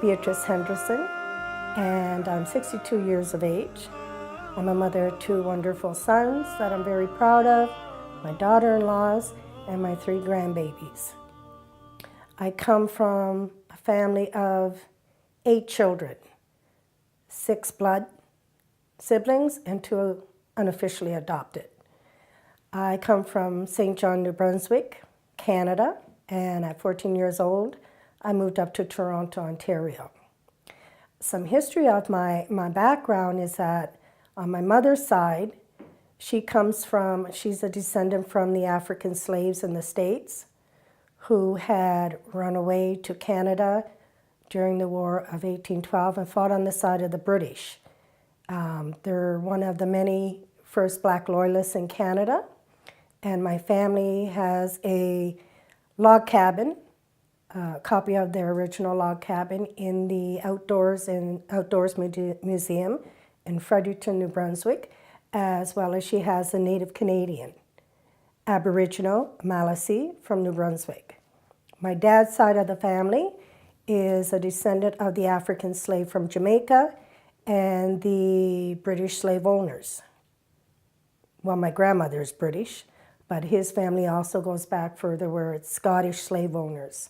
Beatrice Henderson, and I'm 62 years of age. I'm a mother of 2 wonderful sons that I'm very proud of, my daughter-in-laws, and my 3 grandbabies. I come from a family of 8 children, 6 blood siblings and 2 unofficially adopted. I come from St. John, New Brunswick, Canada, and at 14 years old, I moved up to Toronto, Ontario. Some history of my background is that on my mother's side, she's a descendant from the African slaves in the States who had run away to Canada during the War of 1812 and fought on the side of the British. They're one of the many first Black loyalists in Canada, and my family has a log cabin, a copy of their original log cabin in the Outdoors Museum in Fredericton, New Brunswick, as well as she has a Native Canadian, Aboriginal Malasey from New Brunswick. My dad's side of the family is a descendant of the African slave from Jamaica and the British slave owners. Well, my grandmother is British, but his family also goes back further where it's Scottish slave owners.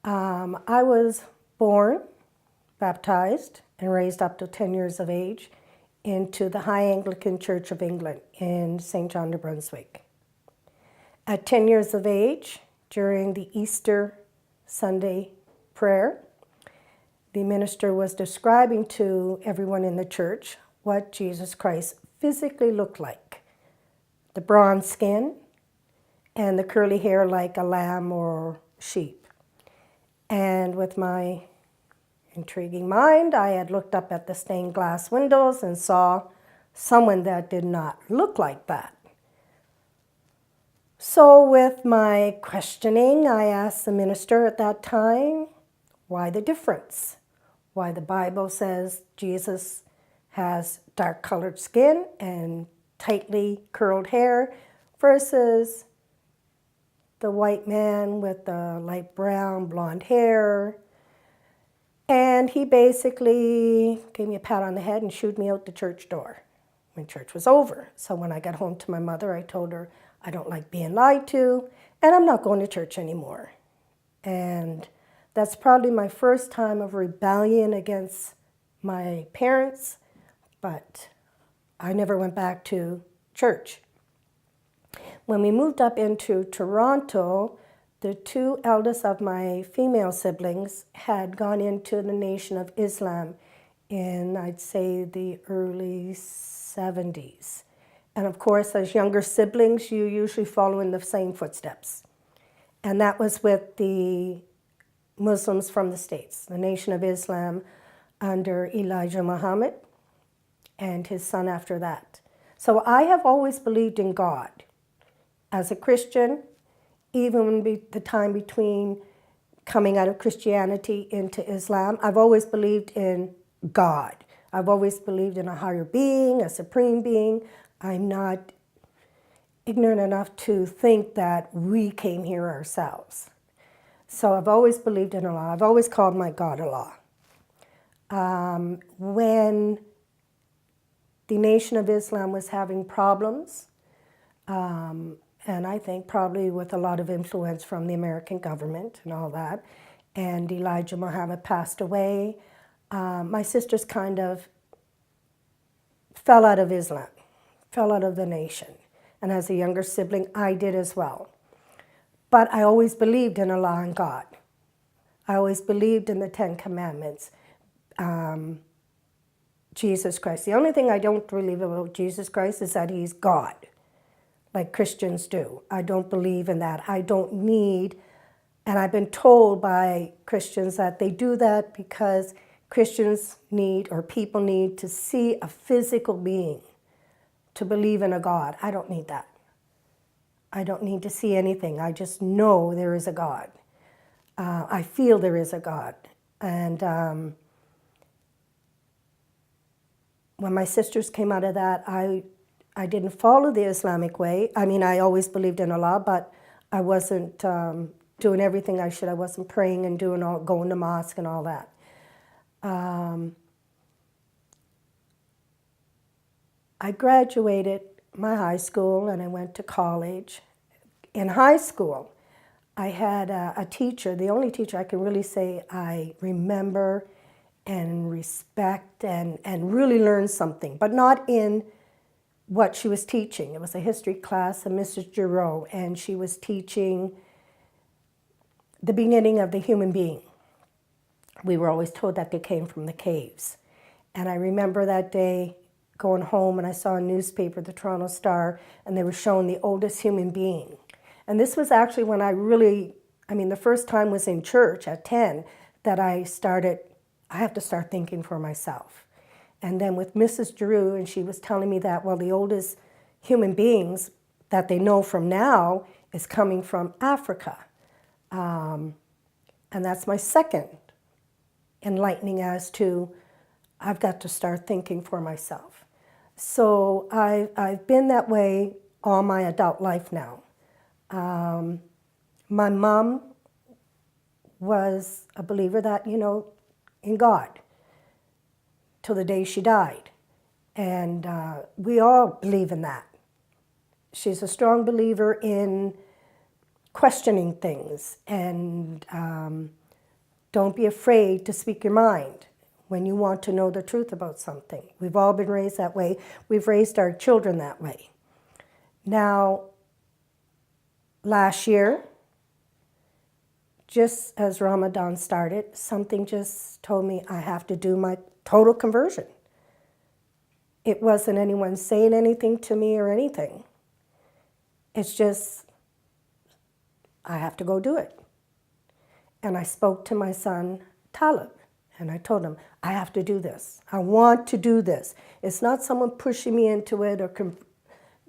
I was born, baptized, and raised up to 10 years of age into the High Anglican Church of England in St. John, New Brunswick. At 10 years of age, during the Easter Sunday prayer, the minister was describing to everyone in the church what Jesus Christ physically looked like. The bronze skin and the curly hair like a lamb or sheep. And with my intriguing mind, I had looked up at the stained glass windows and saw someone that did not look like that. So with my questioning, I asked the minister at that time, why the difference? Why the Bible says Jesus has dark-colored skin and tightly curled hair versus the white man with the light brown blonde hair. And he basically gave me a pat on the head and shooed me out the church door when church was over. So when I got home to my mother, I told her I don't like being lied to and I'm not going to church anymore. And that's probably my first time of rebellion against my parents, but I never went back to church. When we moved up into Toronto, the 2 eldest of my female siblings had gone into the Nation of Islam in, I'd say, the early 70s. And of course, as younger siblings, you usually follow in the same footsteps. And that was with the Muslims from the States, the Nation of Islam under Elijah Muhammad and his son after that. So I have always believed in God. As a Christian, even the time between coming out of Christianity into Islam, I've always believed in God. I've always believed in a higher being, a supreme being. I'm not ignorant enough to think that we came here ourselves. So I've always believed in Allah. I've always called my God Allah. When the Nation of Islam was having problems, and I think probably with a lot of influence from the American government and all that, and Elijah Muhammad passed away, my sisters kind of fell out of Islam, fell out of the nation. And as a younger sibling, I did as well. But I always believed in Allah and God. I always believed in the 10 Commandments. Jesus Christ. The only thing I don't believe about Jesus Christ is that he's God, like Christians do. I don't believe in that. I don't need, and I've been told by Christians that they do that because Christians need, or people need, to see a physical being to believe in a God. I don't need that. I don't need to see anything. I just know there is a God. I feel there is a God. And when my sisters came out of that, I didn't follow the Islamic way. I mean, I always believed in Allah, but I wasn't doing everything I should. I wasn't praying and going to mosque and all that. I graduated my high school and I went to college. In high school, I had a teacher, the only teacher I can really say I remember and respect and really learned something, but not in what she was teaching. It was a history class, a Mrs. Giroux, and she was teaching the beginning of the human being. We were always told that they came from the caves. And I remember that day going home and I saw a newspaper, the Toronto Star, and they were showing the oldest human being. And this was actually when the first time was in church at 10 that I have to start thinking for myself. And then with Mrs. Giroux, and she was telling me that, well, the oldest human beings that they know from now is coming from Africa. And that's my second enlightening as to I've got to start thinking for myself. So I've been that way all my adult life now. My mom was a believer that, in God till the day she died. And we all believe in that. She's a strong believer in questioning things and don't be afraid to speak your mind when you want to know the truth about something. We've all been raised that way. We've raised our children that way. Now, last year, just as Ramadan started, something just told me I have to do my total conversion. It wasn't anyone saying anything to me or anything. It's just, I have to go do it. And I spoke to my son, Talib, and I told him, I have to do this. I want to do this. It's not someone pushing me into it or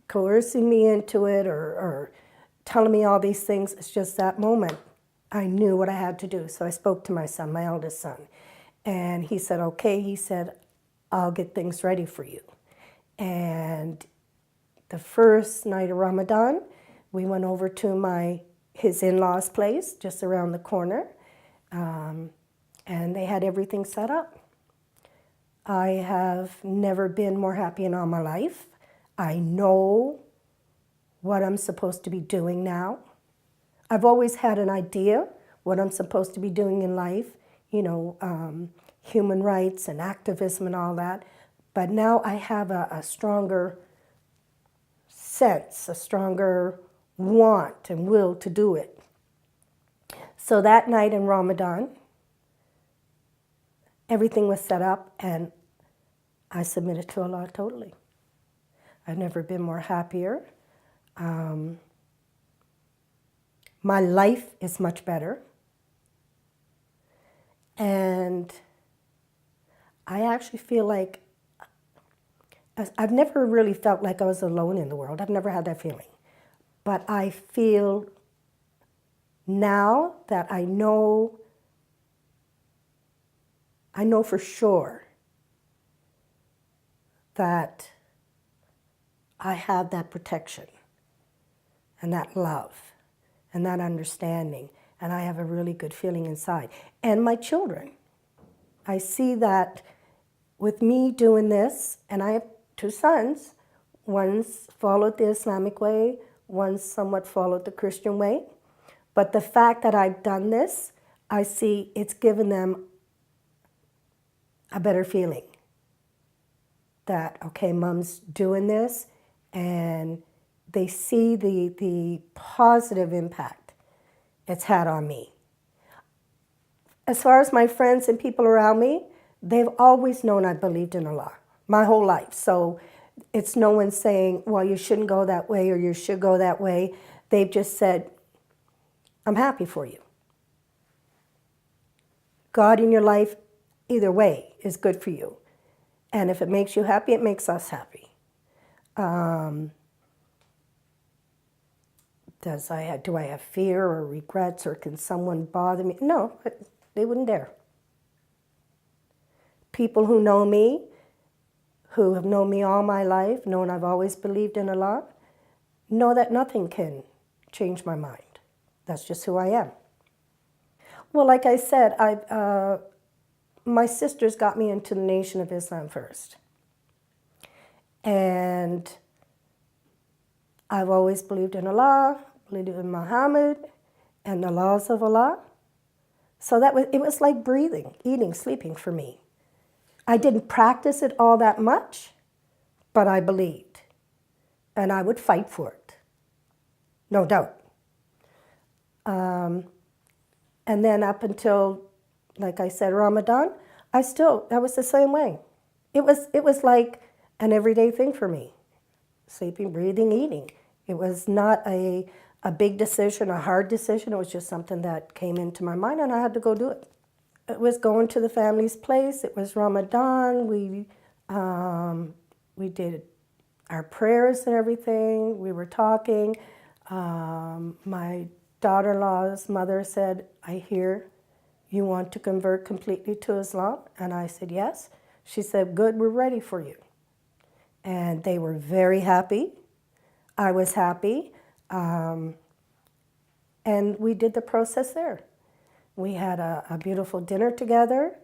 coercing me into it or telling me all these things. It's just that moment. I knew what I had to do. So I spoke to my son, my eldest son. And he said, okay. He said, I'll get things ready for you. And the first night of Ramadan, we went over to his in-laws' place, just around the corner. And they had everything set up. I have never been more happy in all my life. I know what I'm supposed to be doing now. I've always had an idea what I'm supposed to be doing in life, human rights and activism and all that. But now I have a stronger sense, a stronger want and will to do it. So that night in Ramadan, everything was set up and I submitted to Allah totally. I've never been more happier. My life is much better. And I actually feel like I've never really felt like I was alone in the world. I've never had that feeling. But I feel now that I know for sure that I have that protection and that love and that understanding, and I have a really good feeling inside. And my children, I see that with me doing this, and I have 2 sons, one's followed the Islamic way, one's somewhat followed the Christian way, but the fact that I've done this, I see it's given them a better feeling that, okay, Mom's doing this, and they see the positive impact it's had on me. As far as my friends and people around me, they've always known I believed in Allah my whole life. So it's no one saying, well, you shouldn't go that way or you should go that way. They've just said, I'm happy for you. God in your life, either way, is good for you. And if it makes you happy, it makes us happy. Do I have fear or regrets, or can someone bother me? No, they wouldn't dare. People who know me, who have known me all my life, known I've always believed in Allah, know that nothing can change my mind. That's just who I am. Well, like I said, my sisters got me into the Nation of Islam first. And I've always believed in Allah, believed in Muhammad, and the laws of Allah. So it was like breathing, eating, sleeping for me. I didn't practice it all that much, but I believed. And I would fight for it, no doubt. And then up until, like I said, Ramadan, that was the same way. It was like an everyday thing for me. Sleeping, breathing, eating. It was not a big decision, a hard decision. It was just something that came into my mind and I had to go do it. It was going to the family's place. It was Ramadan. We did our prayers and everything. We were talking. My daughter-in-law's mother said, I hear you want to convert completely to Islam? And I said, yes. She said, good, we're ready for you. And they were very happy. I was happy. And we did the process there. We had a beautiful dinner together.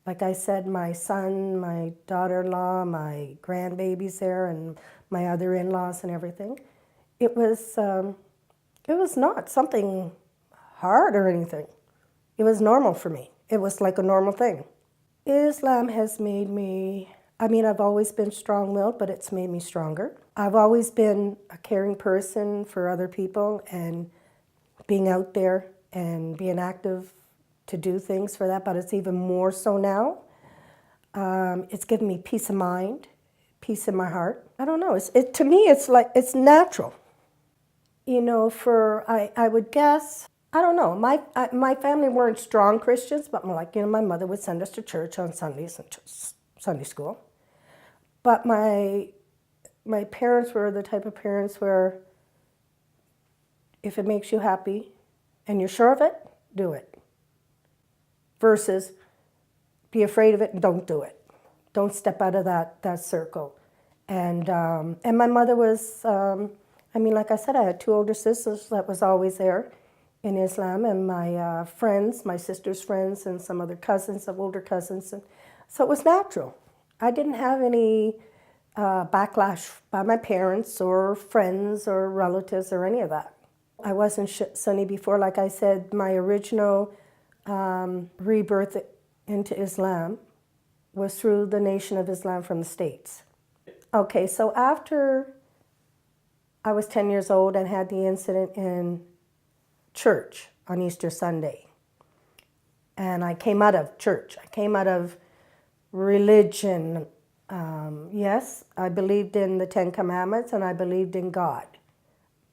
Like I said, my son, my daughter-in-law, my grandbabies there, and my other in-laws and everything. It was not something hard or anything. It was normal for me. It was like a normal thing. Islam has made me, I've always been strong-willed, but it's made me stronger. I've always been a caring person for other people and being out there and being active to do things for that, but it's even more so now. It's given me peace of mind, peace in my heart. I don't know, to me it's natural. You know, I would guess, I don't know, my family weren't strong Christians, but my mother would send us to church on Sundays and Sunday school. But my parents were the type of parents where if it makes you happy and you're sure of it, do it. Versus be afraid of it and don't do it. Don't step out of that circle. And my mother was, like I said, I had two older sisters that was always there in Islam, and my friends, my sister's friends, and some other cousins, older cousins. And so it was natural. I didn't have any backlash by my parents or friends or relatives or any of that. I wasn't Sunni before. Like I said, my original rebirth into Islam was through the Nation of Islam from the States. Okay, so after I was 10 years old and had the incident in church on Easter Sunday, and I came out of church, I came out of religion. Yes, I believed in the Ten Commandments and I believed in God.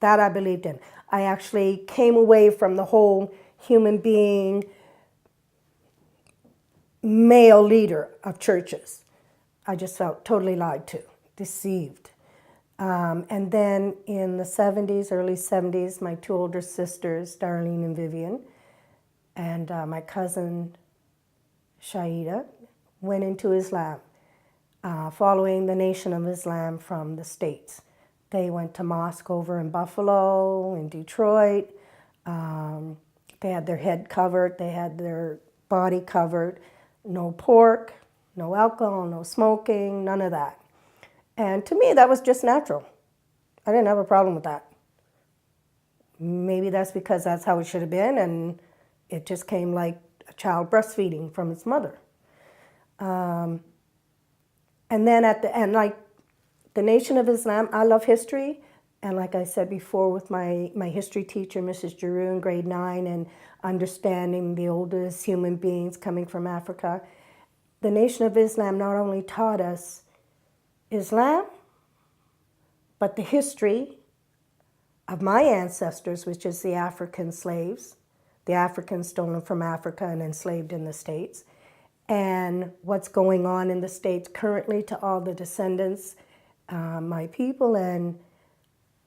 That I believed in. I actually came away from the whole human being male leader of churches. I just felt totally lied to, deceived. And then in the 70s, early 70s, my two older sisters, Darlene and Vivian, and my cousin Shaida went into Islam, following the Nation of Islam from the States. They went to mosque over in Buffalo, in Detroit. They had their head covered, they had their body covered. No pork, no alcohol, no smoking, none of that. And to me, that was just natural. I didn't have a problem with that. Maybe that's because that's how it should have been, and it just came like a child breastfeeding from its mother. And then at the end, like the Nation of Islam, I love history. And like I said before with my history teacher, Mrs. Giroux, in grade 9, and understanding the oldest human beings coming from Africa, the Nation of Islam not only taught us Islam, but the history of my ancestors, which is the African slaves, the Africans stolen from Africa and enslaved in the States, and what's going on in the States currently to all the descendants, my people, and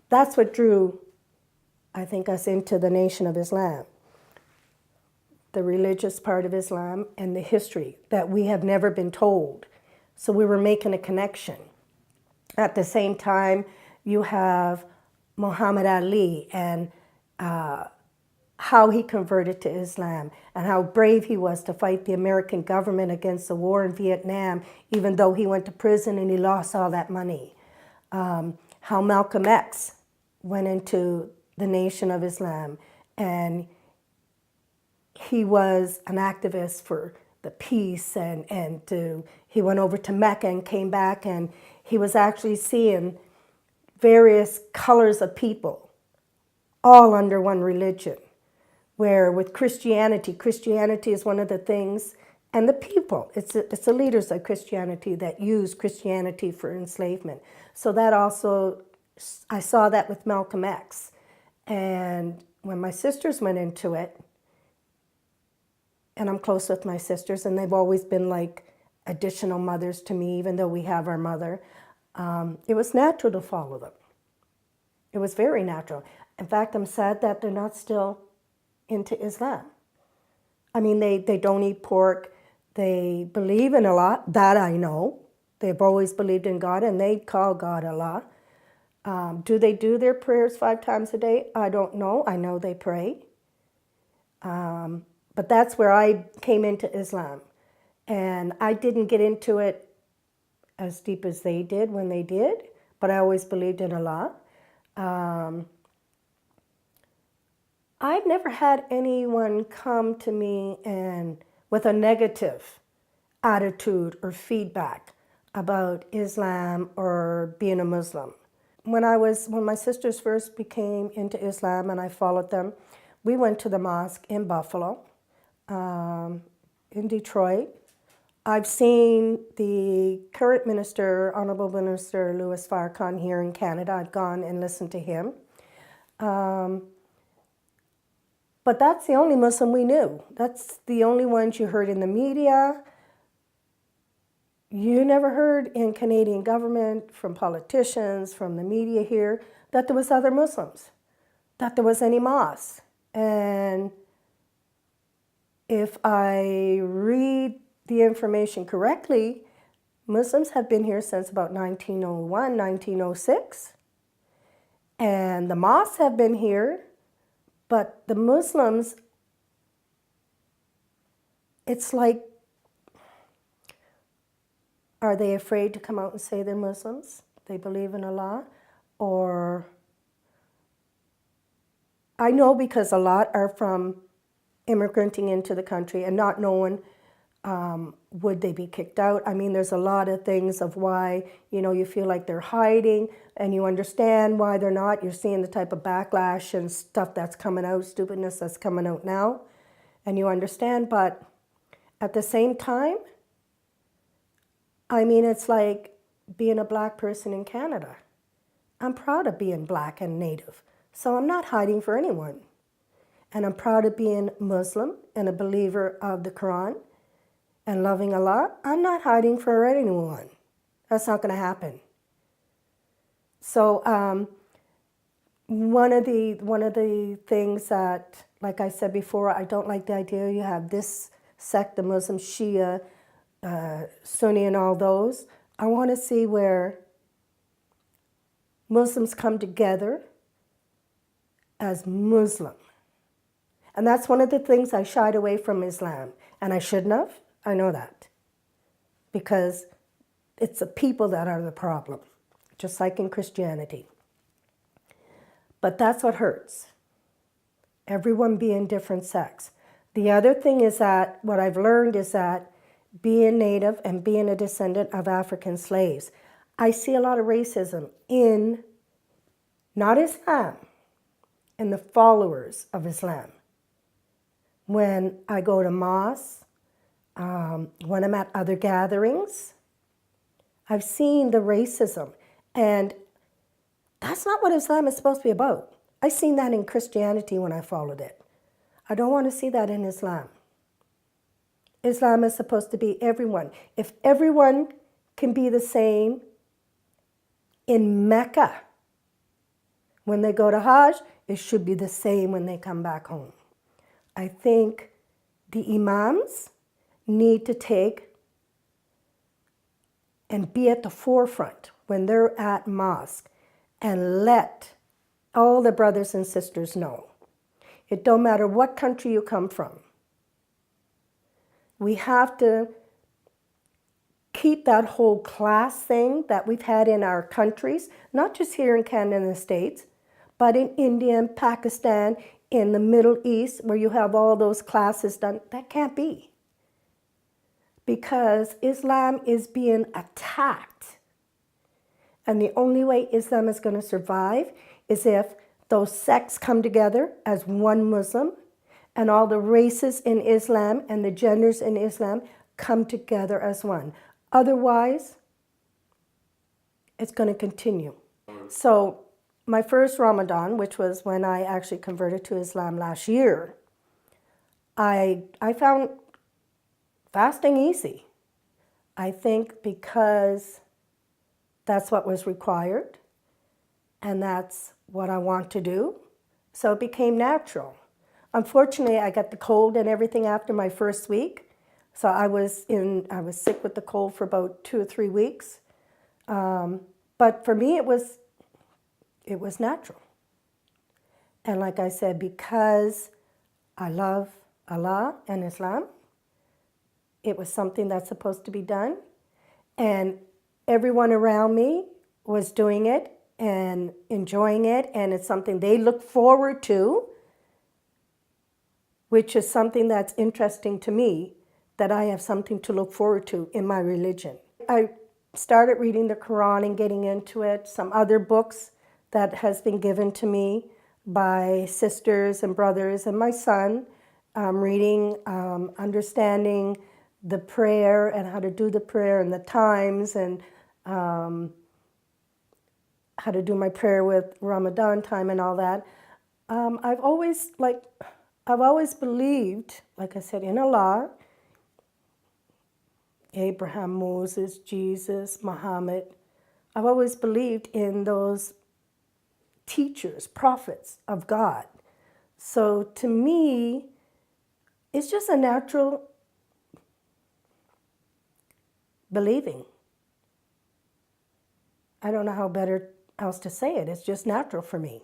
that's what drew, I think, us into the Nation of Islam. The religious part of Islam and the history that we have never been told. So we were making a connection. At the same time, you have Muhammad Ali and how he converted to Islam and how brave he was to fight the American government against the war in Vietnam, even though he went to prison and he lost all that money. How Malcolm X went into the Nation of Islam and he was an activist for the peace and he went over to Mecca and came back and he was actually seeing various colors of people all under one religion. Where with Christianity is one of the things, and the people, it's the leaders of Christianity that use Christianity for enslavement. So that also, I saw that with Malcolm X. And when my sisters went into it, and I'm close with my sisters, and they've always been like additional mothers to me, even though we have our mother, it was natural to follow them. It was very natural. In fact, I'm sad that they're not still into Islam. I mean, they don't eat pork. They believe in Allah, that I know. They've always believed in God, and they call God Allah. Do they do their prayers 5 times a day? I don't know. I know they pray. But that's where I came into Islam. And I didn't get into it as deep as they did when they did, but I always believed in Allah. I've never had anyone come to me and with a negative attitude or feedback about Islam or being a Muslim. When my sisters first became into Islam and I followed them, we went to the mosque in Buffalo, in Detroit. I've seen the current minister, Honorable Minister Louis Farrakhan here in Canada. I've gone and listened to him. But that's the only Muslim we knew. That's the only ones you heard in the media. You never heard in Canadian government, from politicians, from the media here, that there was other Muslims, that there was any mosques. And if I read the information correctly, Muslims have been here since about 1901, 1906. And the mosques have been here. But the Muslims, it's like, are they afraid to come out and say they're Muslims? They believe in Allah? Or, I know because a lot are from immigrating into the country and not knowing would they be kicked out. I mean, there's a lot of things of why, you feel like they're hiding and you understand why they're not. You're seeing the type of backlash and stuff that's coming out, stupidness that's coming out now, and you understand. But at the same time, I mean, it's like being a black person in Canada. I'm proud of being black and native, so I'm not hiding for anyone. And I'm proud of being Muslim and a believer of the Quran and loving Allah. I'm not hiding for anyone. That's not going to happen. So one of the things that, like I said before, I don't like the idea you have this sect, the Muslim, Shia, Sunni, and all those. I want to see where Muslims come together as Muslim. And that's one of the things I shied away from Islam. And I shouldn't have. I know that. Because it's the people that are the problem, just like in Christianity. But that's what hurts. Everyone being different sects. The other thing is that what I've learned is that being native and being a descendant of African slaves, I see a lot of racism in, not Islam, in the followers of Islam. When I go to mosques, when I'm at other gatherings, I've seen the racism. And that's not what Islam is supposed to be about. I've seen that in Christianity when I followed it. I don't want to see that in Islam. Islam is supposed to be everyone. If everyone can be the same in Mecca, when they go to Hajj, it should be the same when they come back home. I think the imams need to take and be at the forefront when they're at mosque and let all the brothers and sisters know. It don't matter what country you come from. We have to keep that whole class thing that we've had in our countries, not just here in Canada and the States, but in India and Pakistan, in the Middle East, where you have all those classes done. That can't be. Because Islam is being attacked. And the only way Islam is going to survive is if those sects come together as one Muslim, and all the races in Islam and the genders in Islam come together as one. Otherwise, it's going to continue. So my first Ramadan, which was when I actually converted to Islam last year, I found fasting easy. I think because that's what was required, and that's what I want to do. So it became natural. Unfortunately, I got the cold and everything after my first week. So I was sick with the cold for about 2 or 3 weeks. But for me, it was natural. And like I said, because I love Allah and Islam, it was something that's supposed to be done. And everyone around me was doing it and enjoying it. And it's something they look forward to, which is something that's interesting to me, that I have something to look forward to in my religion. I started reading the Quran and getting into it, some other books that has been given to me by sisters and brothers and my son, reading, understanding the prayer and how to do the prayer and the times, and how to do my prayer with Ramadan time and all that. I've always believed, like I said, in Allah, Abraham, Moses, Jesus, Muhammad. I've always believed in those teachers, prophets of God. So to me, it's just a natural believing. I don't know how better else to say it. It's just natural for me.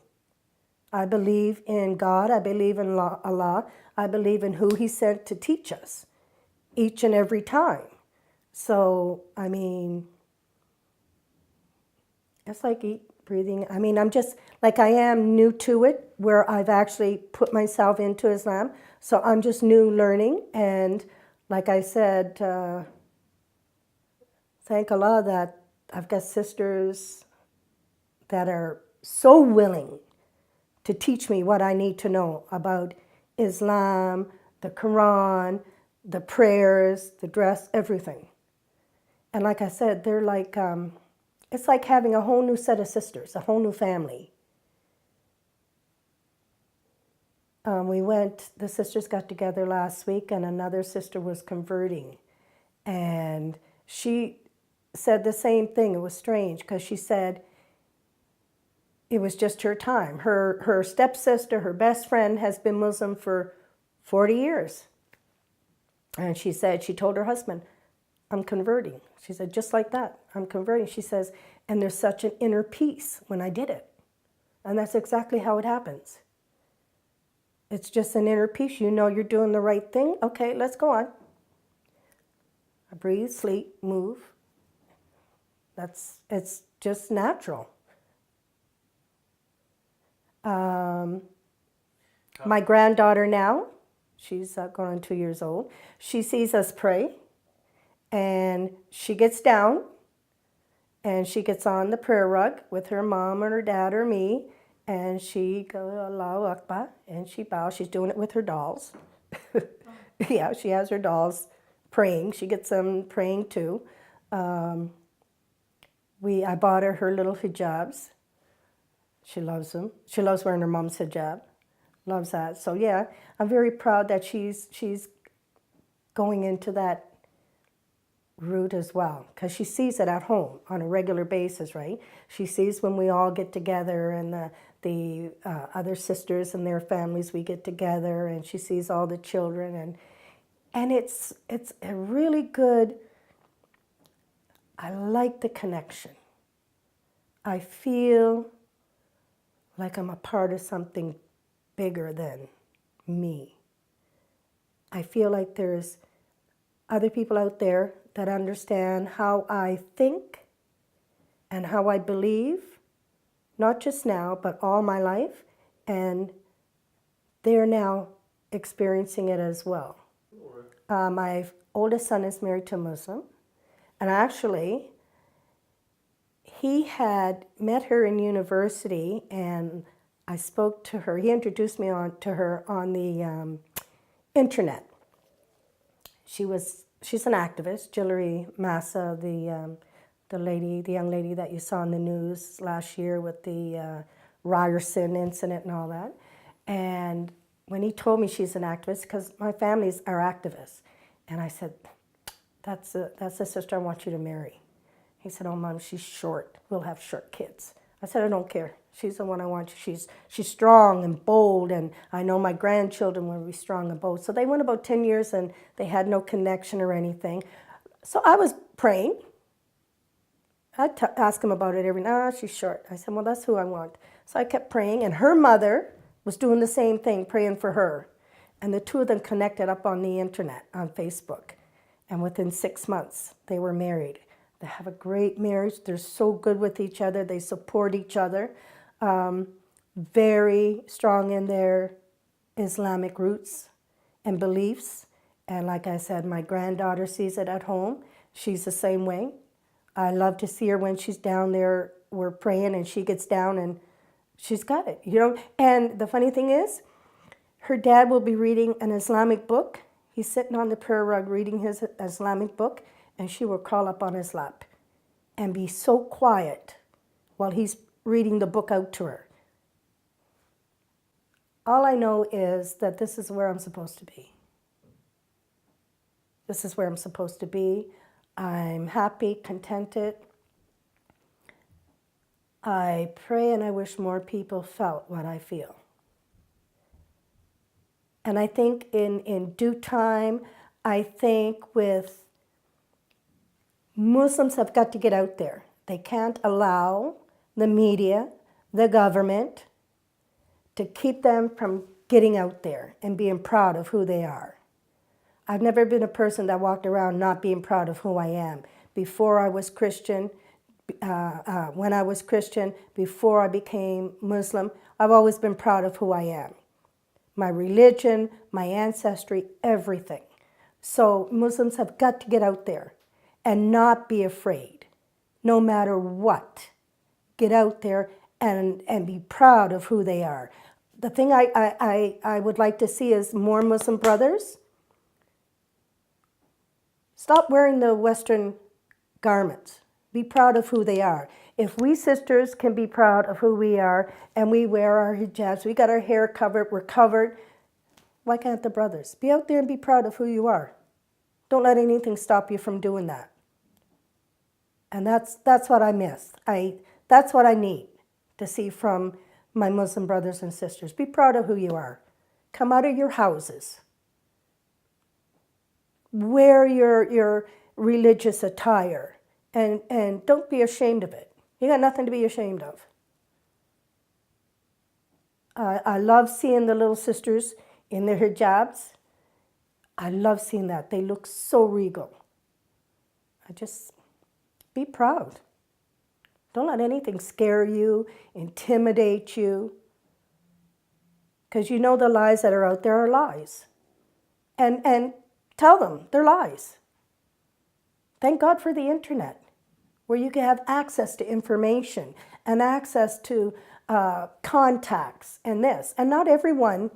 I believe in God. I believe in Allah. I believe in who He sent to teach us each and every time. So, I mean, it's like breathing. I mean, I'm just, like, I am new to it, where I've actually put myself into Islam. So I'm just new learning. And like I said, thank Allah that I've got sisters that are so willing to teach me what I need to know about Islam, the Quran, the prayers, the dress, everything. And like I said, they're like, it's like having a whole new set of sisters, a whole new family. The sisters got together last week, and another sister was converting. And she said the same thing. It was strange, because she said it was just her time. Her stepsister, her best friend, has been Muslim for 40 years. And she said, she told her husband, I'm converting. She said, just like that, I'm converting. She says, and there's such an inner peace when I did it. And that's exactly how it happens. It's just an inner peace. You know you're doing the right thing. Okay, let's go on. I breathe, sleep, move. It's just natural. My granddaughter now, she's going on 2 years old. She sees us pray, and she gets down, and she gets on the prayer rug with her mom or her dad or me, and she goes, Allahu Akbar, and she bows. She's doing it with her dolls. Yeah, she has her dolls praying. She gets them praying too. I bought her little hijabs. She loves them. She loves wearing her mom's hijab. Loves that. So yeah, I'm very proud that she's going into that route as well, because she sees it at home on a regular basis, right? She sees when we all get together, and the other sisters and their families, we get together, and she sees all the children, and it's a really good. I like the connection. I feel like I'm a part of something bigger than me. I feel like there's other people out there that understand how I think and how I believe, not just now, but all my life, and they're now experiencing it as well. My oldest son is married to a Muslim, and actually, he had met her in university, and I spoke to her. He introduced me to her on the internet. She's an activist, Jillery Massa, the young lady that you saw in the news last year with the Ryerson incident and all that. And when he told me she's an activist, because my families are activists, and I said, that's the sister I want you to marry. He said, oh, Mom, she's short. We'll have short kids. I said, I don't care. She's the one I want. She's strong and bold, and I know my grandchildren will be strong and bold. So they went about 10 years, and they had no connection or anything. So I was praying. I'd ask him about it every night. She's short. I said, well, that's who I want. So I kept praying, and her mother was doing the same thing, praying for her. And the two of them connected up on the internet, on Facebook. And within 6 months, they were married. They have a great marriage. They're so good with each other. They support each other. Very strong in their Islamic roots and beliefs. And like I said, my granddaughter sees it at home. She's the same way. I love to see her when she's down there. We're praying and she gets down and she's got it, you know. And the funny thing is, her dad will be reading an Islamic book. He's sitting on the prayer rug reading his Islamic book, and she will crawl up on his lap and be so quiet while he's reading the book out to her. All I know is that this is where I'm supposed to be. This is where I'm supposed to be. I'm happy, contented. I pray and I wish more people felt what I feel. And I think in due time, I think with Muslims have got to get out there. They can't allow the media, the government, to keep them from getting out there and being proud of who they are. I've never been a person that walked around not being proud of who I am. Before I was Christian, when I was Christian, before I became Muslim, I've always been proud of who I am. My religion, my ancestry, everything. So Muslims have got to get out there and not be afraid, no matter what. Get out there and be proud of who they are. The thing I would like to see is more Muslim brothers stop wearing the Western garments. Be proud of who they are. If we sisters can be proud of who we are and we wear our hijabs, we got our hair covered, we're covered, why can't the brothers? Be out there and be proud of who you are. Don't let anything stop you from doing that. And that's what I miss. That's what I need to see from my Muslim brothers and sisters. Be proud of who you are. Come out of your houses. Wear your religious attire. And don't be ashamed of it. You got nothing to be ashamed of. I love seeing the little sisters in their hijabs. I love seeing that. They look so regal. Be proud. Don't let anything scare you, intimidate you. Because you know the lies that are out there are lies. And tell them they're lies. Thank God for the internet, where you can have access to information and access to contacts and this. And not everyone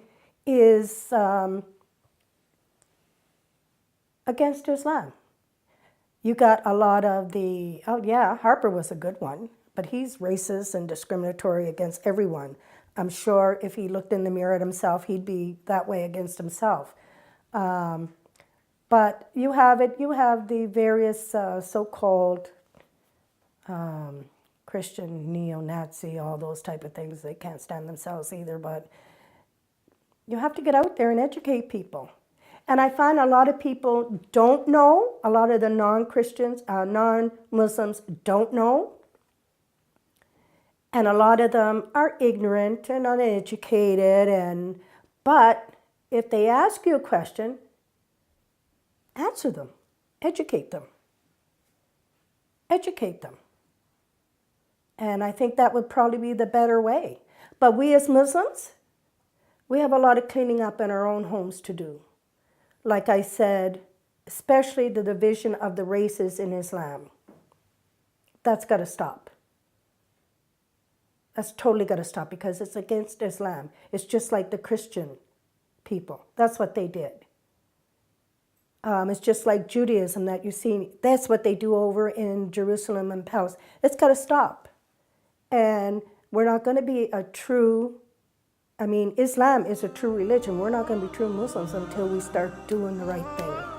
is against Islam. You got a lot of the, oh yeah, Harper was a good one, but he's racist and discriminatory against everyone. I'm sure if he looked in the mirror at himself, he'd be that way against himself. But you have the various so-called Christian neo-Nazi, all those type of things. They can't stand themselves either, but you have to get out there and educate people. And I find a lot of people don't know, a lot of the non-Christians, non-Muslims don't know. And a lot of them are ignorant and uneducated, but If they ask you a question, answer them. Educate them. Educate them. And I think that would probably be the better way. But we as Muslims, we have a lot of cleaning up in our own homes to do. Like I said, especially the division of the races in Islam. That's got to stop. That's totally got to stop because it's against Islam. It's just like the Christian people. That's what they did. It's just like Judaism that you see. That's what they do over in Jerusalem and Palestine. It's got to stop. And we're not going to be a true, Islam is a true religion. We're not going to be true Muslims until we start doing the right thing.